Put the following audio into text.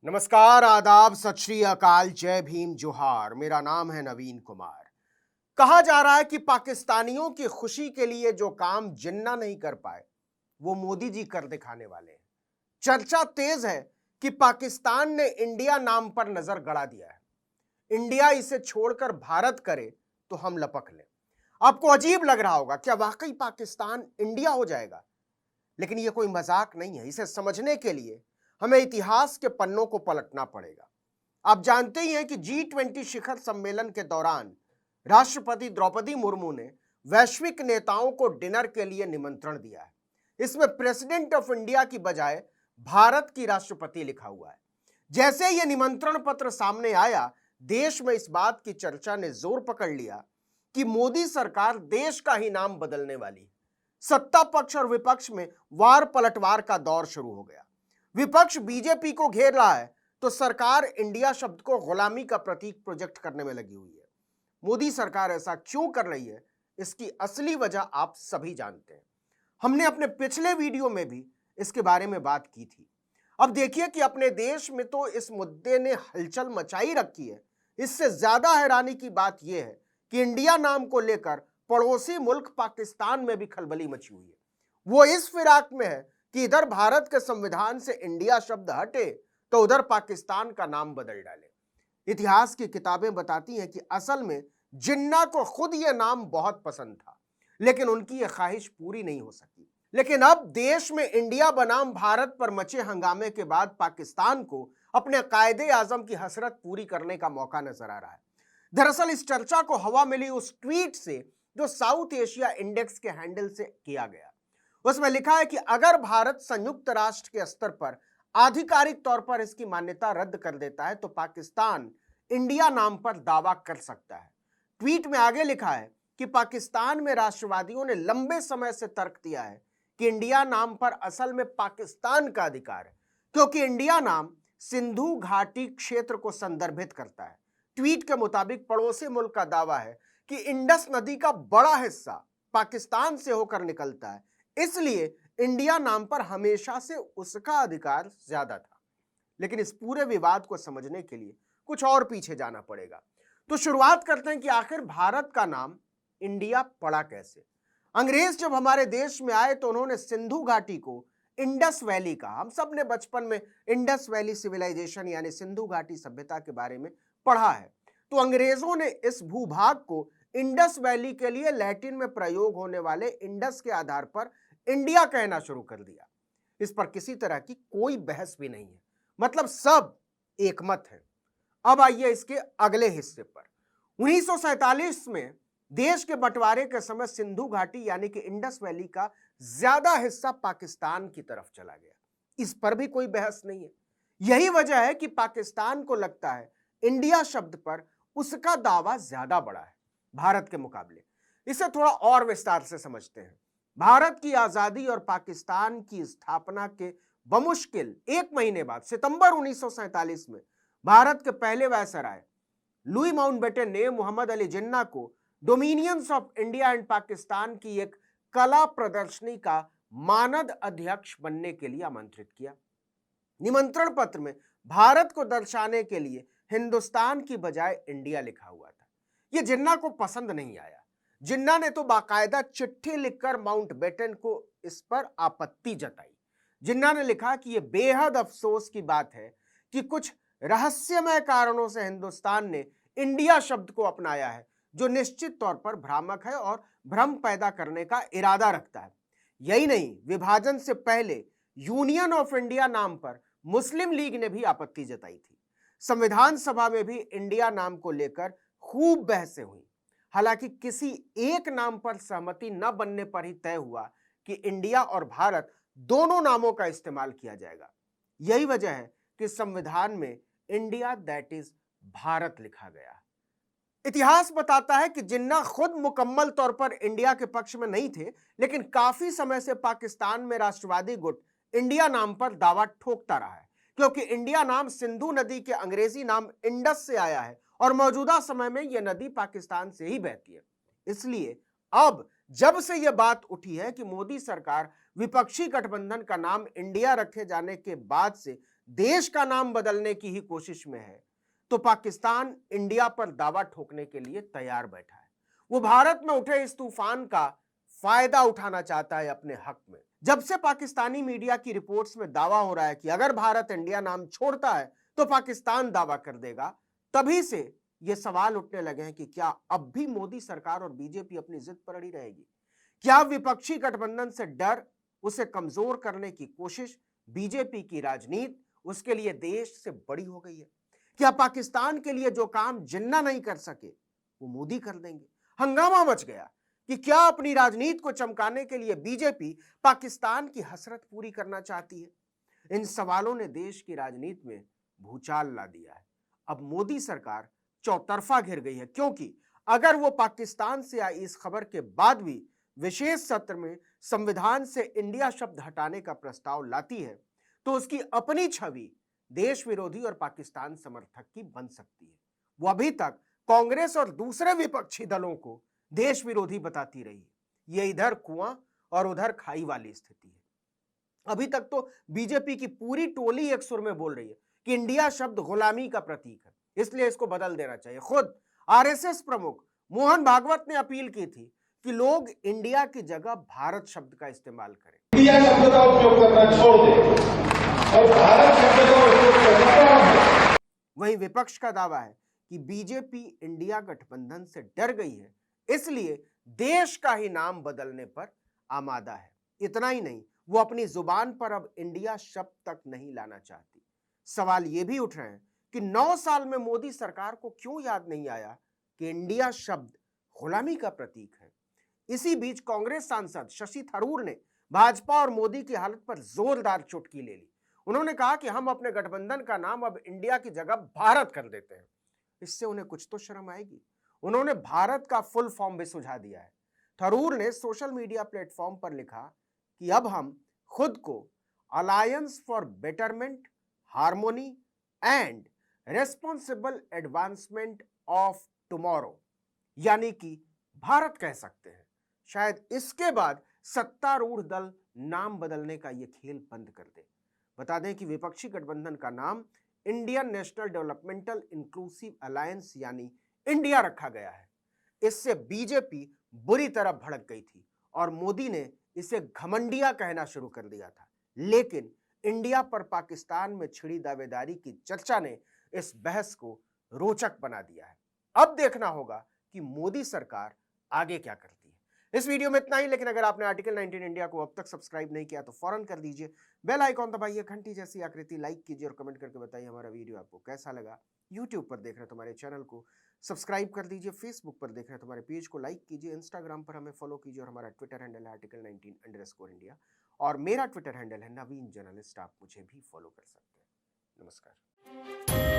नमस्कार, आदाब, सत श्री अकाल, जय भीम, जोहार। मेरा नाम है नवीन कुमार। कहा जा रहा है कि पाकिस्तानियों की खुशी के लिए जो काम जिन्ना नहीं कर पाए वो मोदी जी कर दिखाने वाले हैं। चर्चा तेज है कि पाकिस्तान ने इंडिया नाम पर नजर गड़ा दिया है। इंडिया इसे छोड़कर भारत करे तो हम लपक लें। आपको अजीब लग रहा होगा, क्या वाकई पाकिस्तान इंडिया हो जाएगा? लेकिन यह कोई मजाक नहीं है। इसे समझने के लिए हमें इतिहास के पन्नों को पलटना पड़ेगा। आप जानते ही हैं कि G20 शिखर सम्मेलन के दौरान राष्ट्रपति द्रौपदी मुर्मू ने वैश्विक नेताओं को डिनर के लिए निमंत्रण दिया है। इसमें प्रेसिडेंट ऑफ इंडिया की बजाय भारत की राष्ट्रपति लिखा हुआ है। जैसे यह निमंत्रण पत्र सामने आया, देश में इस बात की चर्चा ने जोर पकड़ लिया कि मोदी सरकार देश का ही नाम बदलने वाली है। सत्ता पक्ष और विपक्ष में वार पलटवार का दौर शुरू हो गया। विपक्ष बीजेपी को घेर रहा है तो सरकार इंडिया शब्द को गुलामी का प्रतीक प्रोजेक्ट करने में लगी हुई है। मोदी सरकार ऐसा क्यों कर रही है, इसकी असली वजह आप सभी जानते हैं। हमने अपने पिछले वीडियो में भी इसके बारे में बात की थी। अब देखिए कि अपने देश में तो इस मुद्दे ने हलचल मचाई रखी है। इससे ज्यादा हैरानी की बात यह है कि इंडिया नाम को लेकर पड़ोसी मुल्क पाकिस्तान में भी खलबली मची हुई है। वो इस फिराक में है कि इधर भारत के संविधान से इंडिया शब्द हटे तो उधर पाकिस्तान का नाम बदल डाले। इतिहास की किताबें बताती हैं कि असल में जिन्ना को खुद यह नाम बहुत पसंद था, लेकिन उनकी यह ख्वाहिश पूरी नहीं हो सकी। लेकिन अब देश में इंडिया बनाम भारत पर मचे हंगामे के बाद पाकिस्तान को अपने कायदे आजम की हसरत पूरी करने का मौका नजर आ रहा है। दरअसल इस चर्चा को हवा मिली उस ट्वीट से जो साउथ एशिया इंडेक्स के हैंडल से किया गया। उसमें लिखा है कि अगर भारत संयुक्त राष्ट्र के स्तर पर आधिकारिक तौर पर इसकी मान्यता रद्द कर देता है तो पाकिस्तान इंडिया नाम पर दावा कर सकता है। ट्वीट में आगे लिखा है कि पाकिस्तान में राष्ट्रवादियों ने लंबे समय से तर्क दिया है कि इंडिया नाम पर असल में पाकिस्तान का अधिकार है, क्योंकि इंडिया नाम सिंधु घाटी क्षेत्र को संदर्भित करता है। ट्वीट के मुताबिक पड़ोसी मुल्क का दावा है कि इंडस नदी का बड़ा हिस्सा पाकिस्तान से होकर निकलता है, इसलिए इंडिया नाम पर हमेशा से उसका अधिकार ज्यादा था। लेकिन इस पूरे विवाद को समझने के लिए कुछ और पीछे जाना पड़ेगा। तो शुरुआत करते हैं कि आखिर भारत का नाम इंडिया पड़ा कैसे। अंग्रेज जब हमारे देश में आए तो उन्होंने सिंधु घाटी को इंडस वैली कहा। हम सब ने बचपन में इंडस वैली सिविलाइजेशन यानी सिंधु घाटी सभ्यता के बारे में पढ़ा है। तो अंग्रेजों ने इस भूभाग को इंडस वैली के लिए लैटिन में प्रयोग होने वाले इंडस के आधार पर इंडिया कहना शुरू कर दिया। इस पर किसी तरह की कोई बहस भी नहीं है, मतलब सब एकमत है। अब आइए इसके अगले हिस्से पर। 1947 में देश के बंटवारे के समय सिंधु घाटी यानी कि इंडस वैली का ज्यादा हिस्सा पाकिस्तान की तरफ चला गया। इस पर भी कोई बहस नहीं है। यही वजह है कि पाकिस्तान को लगता है इंडिया शब्द पर उसका दावा ज्यादा बड़ा है भारत के मुकाबले। इसे थोड़ा और विस्तार से समझते हैं। भारत की आजादी और पाकिस्तान की स्थापना के बमुश्किल एक महीने बाद सितंबर 1947 में भारत के पहले वायसराय लुई माउंटबेटन ने मोहम्मद अली जिन्ना को dominions of India and Pakistan की एक कला प्रदर्शनी का मानद अध्यक्ष बनने के लिए आमंत्रित किया। निमंत्रण पत्र में भारत को दर्शाने के लिए हिंदुस्तान की बजाय इंडिया लिखा हुआ था। यह जिन्ना को पसंद नहीं आया। जिन्ना ने तो बाकायदा चिट्ठी लिखकर माउंटबेटन को इस पर आपत्ति जताई। जिन्ना ने लिखा कि यह बेहद अफसोस की बात है कि कुछ रहस्यमय कारणों से हिंदुस्तान ने इंडिया शब्द को अपनाया है, जो निश्चित तौर पर भ्रामक है और भ्रम पैदा करने का इरादा रखता है। यही नहीं, विभाजन से पहले यूनियन ऑफ इंडिया नाम पर मुस्लिम लीग ने भी आपत्ति जताई थी। संविधान सभा में भी इंडिया नाम को लेकर खूब बहसें हुई। हालांकि किसी एक नाम पर सहमति न बनने पर ही तय हुआ कि इंडिया और भारत दोनों नामों का इस्तेमाल किया जाएगा। यही वजह है कि संविधान में इंडिया दैट इज भारत लिखा गया। इतिहास बताता है कि जिन्ना खुद मुकम्मल तौर पर इंडिया के पक्ष में नहीं थे, लेकिन काफी समय से पाकिस्तान में राष्ट्रवादी गुट इंडिया नाम पर दावा ठोकता रहा है, क्योंकि इंडिया नाम सिंधु नदी के अंग्रेजी नाम इंडस से आया है और मौजूदा समय में यह नदी पाकिस्तान से ही बहती है। इसलिए अब जब से यह बात उठी है कि मोदी सरकार विपक्षी गठबंधन का नाम इंडिया रखे जाने के बाद से देश का नाम बदलने की ही कोशिश में है, तो पाकिस्तान इंडिया पर दावा ठोकने के लिए तैयार बैठा है। वो भारत में उठे इस तूफान का फायदा उठाना चाहता है अपने हक में। जब से पाकिस्तानी मीडिया की रिपोर्ट्स में दावा हो रहा है कि अगर भारत इंडिया नाम छोड़ता है तो पाकिस्तान दावा कर देगा, तभी से ये सवाल उठने लगे हैं कि क्या अब भी मोदी सरकार और बीजेपी अपनी जिद पर अड़ी रहेगी? क्या विपक्षी गठबंधन से डर, उसे कमजोर करने की कोशिश, बीजेपी की राजनीति उसके लिए देश से बड़ी हो गई है? क्या पाकिस्तान के लिए जो काम जिन्ना नहीं कर सके वो मोदी कर देंगे? हंगामा मच गया कि क्या अपनी राजनीति को चमकाने के लिए बीजेपी पाकिस्तान की हसरत पूरी करना चाहती है? इन सवालों ने देश की राजनीति में भूचाल ला दिया है। अब मोदी सरकार चौतरफा घिर गई है, क्योंकि अगर वो पाकिस्तान से आई इस खबर के बाद भी विशेष सत्र में संविधान से इंडिया शब्द हटाने का प्रस्ताव लाती है, तो उसकी अपनी छवि देश विरोधी और पाकिस्तान समर्थक की बन सकती है। वो अभी तक कांग्रेस और दूसरे विपक्षी दलों को देश विरोधी बताती रही है। ये इधर कुआं और उधर खाई वाली स्थिति है। अभी तक तो बीजेपी की पूरी टोली एक सुर में बोल रही है कि इंडिया शब्द गुलामी का प्रतीक है, इसलिए इसको बदल देना चाहिए। खुद आरएसएस प्रमुख मोहन भागवत ने अपील की थी कि लोग इंडिया की जगह भारत शब्द का इस्तेमाल करें। इंडिया शब्द का उपयोग करना छोड़ दें और भारत शब्द का उपयोग करना प्रारंभ करें। वहीं विपक्ष का दावा है कि बीजेपी इंडिया गठबंधन से डर गई है, इसलिए देश का ही नाम बदलने पर आमादा है। इतना ही नहीं, वो अपनी जुबान पर अब इंडिया शब्द तक नहीं लाना चाहती। सवाल ये भी उठ रहे हैं कि 9 साल में मोदी सरकार को क्यों याद नहीं आया कि इंडिया शब्द गुलामी का प्रतीक है। इसी बीच कांग्रेस सांसद शशि थरूर ने भाजपा और मोदी की हालत पर जोरदार चुटकी ले ली। उन्होंने कहा कि हम अपने गठबंधन का नाम अब इंडिया की जगह भारत कर देते हैं। इससे उन्हें कुछ तो शर्म आएगी। उन्होंने भारत का फुल फॉर्म भी सुझा दिया है। थरूर ने सोशल मीडिया प्लेटफॉर्म पर लिखा कि अब हम खुद को alliance for betterment, harmony and responsible advancement of tomorrow यानी कि भारत कह सकते हैं। शायद इसके बाद सत्तारूढ़ दल नाम बदलने का यह खेल बंद कर दे। बता दें कि विपक्षी गठबंधन का नाम Indian national developmental inclusive alliance यानी इंडिया रखा गया है। इससे बीजेपी बुरी तरह भड़क गई थी और मोदी ने इसे घमंडिया कहना शुरू कर दिया था। लेकिन इंडिया पर पाकिस्तान में छिड़ी दावेदारी की चर्चा ने इस बहस को रोचक बना दिया है। अब देखना होगा कि मोदी सरकार आगे क्या करती है। इस वीडियो में इतना ही, लेकिन अगर आपने आर्टिकल 19 इंडिया को अब तक सब्सक्राइब नहीं किया तो फौरन कर दीजिए। बेल आइकॉन दबाइए, घंटी जैसी आकृति लाइक कीजिए और कमेंट करके बताइए हमारा वीडियो आपको कैसा लगा। यूट्यूब पर देख रहे हैं तो हमारे चैनल को सब्सक्राइब कर दीजिए, फेसबुक पर देख रहे हैं तो हमारे पेज को लाइक कीजिए, इंस्टाग्राम पर हमें फॉलो कीजिए और हमारा ट्विटर हैंडल है article19_India और मेरा ट्विटर हैंडल है नवीन जर्नलिस्ट। आप मुझे भी फॉलो कर सकते हैं। नमस्कार।